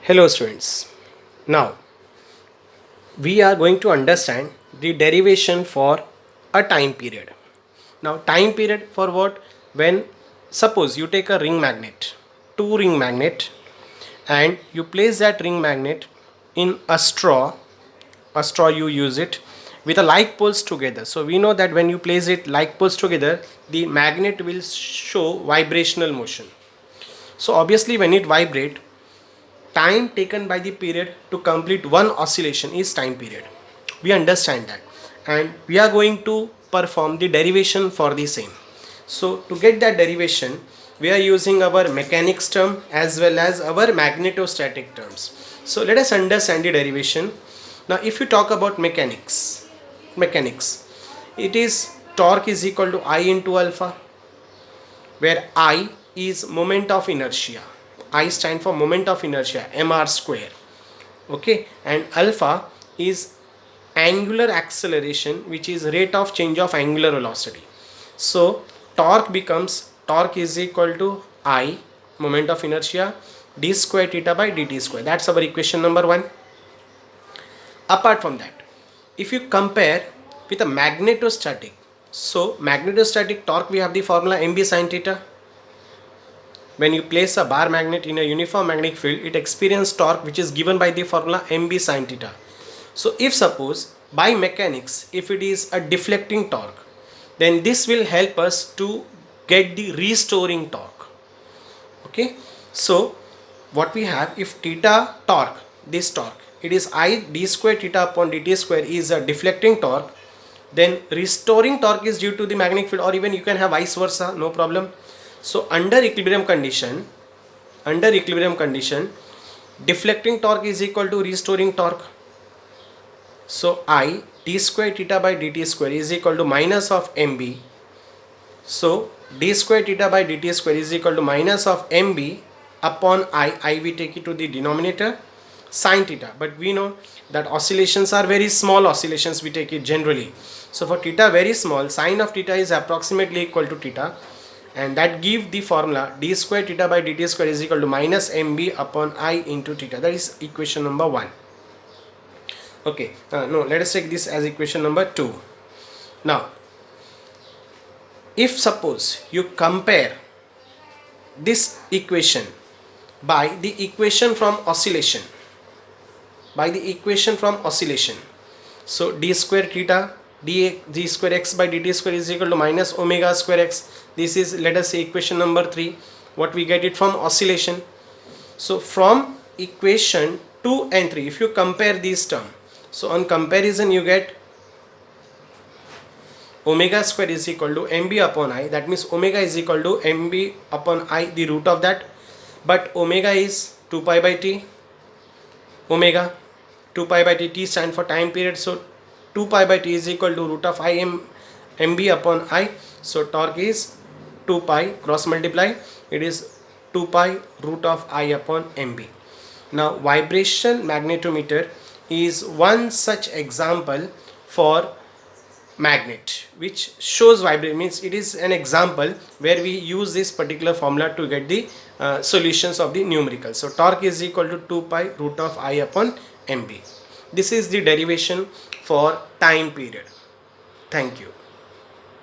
Hello students. Now we are going to understand the derivation for a time period. Now time period for what? When suppose you take a ring magnet, two ring magnet, and you place that ring magnet in a straw you use it with a like poles together. So we know that when you place it like poles together, the magnet will show vibrational motion. So obviously when it vibrate, time taken by the period to complete one oscillation is time period. We understand that, and we are going to perform the derivation for the same. So to get that derivation, we are using our mechanics term as well as our magnetostatic terms. So let us understand the derivation. Now if you talk about mechanics, it is torque is equal to I into alpha, where I is moment of inertia. I stand for moment of inertia, mr square. Okay, and alpha is angular acceleration, which is rate of change of angular velocity. So torque is equal to I, moment of inertia, d square theta by dt square. That's our equation number 1. Apart from that, if you compare with a magnetostatic, so magnetostatic torque, we have the formula mb sin theta. When you place a bar magnet in a uniform magnetic field, it experiences torque which is given by the formula mb sin theta. So if suppose by mechanics, if it is a deflecting torque, then this will help us to get the restoring torque. Okay, so what we have, if theta torque, this torque, it is I d square theta upon dt square is a deflecting torque, then restoring torque is due to the magnetic field, or even you can have vice versa, no problem. So under equilibrium condition, deflecting torque is equal to restoring torque. So I d square theta by dt square is equal to minus of mb. So d square theta by dt square is equal to minus of mb upon I we take it to the denominator, sin theta. But we know that oscillations are very small oscillations, we take it generally. So for theta very small, sin of theta is approximately equal to theta, and that give the formula d square theta by dt square is equal to minus mb upon I into theta. That is equation number 1. Okay, no, let us take this as equation number 2. Now if suppose you compare this equation by the equation from oscillation, so d square theta d square x by dt square is equal to minus omega square x. This is, let us say, equation number 3. What we get it from oscillation. So from equation 2 and 3, if you compare these terms, so on comparison you get omega square is equal to mb upon I. That means omega is equal to mb upon I, the root of that. But omega is 2 pi by t. Omega 2 pi by t, t stand for time period. So 2 pi by t is equal to root of I mb upon I. So torque is 2 pi, cross multiply, it is 2 pi root of I upon mb. Now vibration magnetometer is one such example for magnet which shows vibration, means it is an example where we use this particular formula to get the solutions of the numerical. So torque is equal to 2 pi root of I upon mb. This is the derivation for time period. Thank you.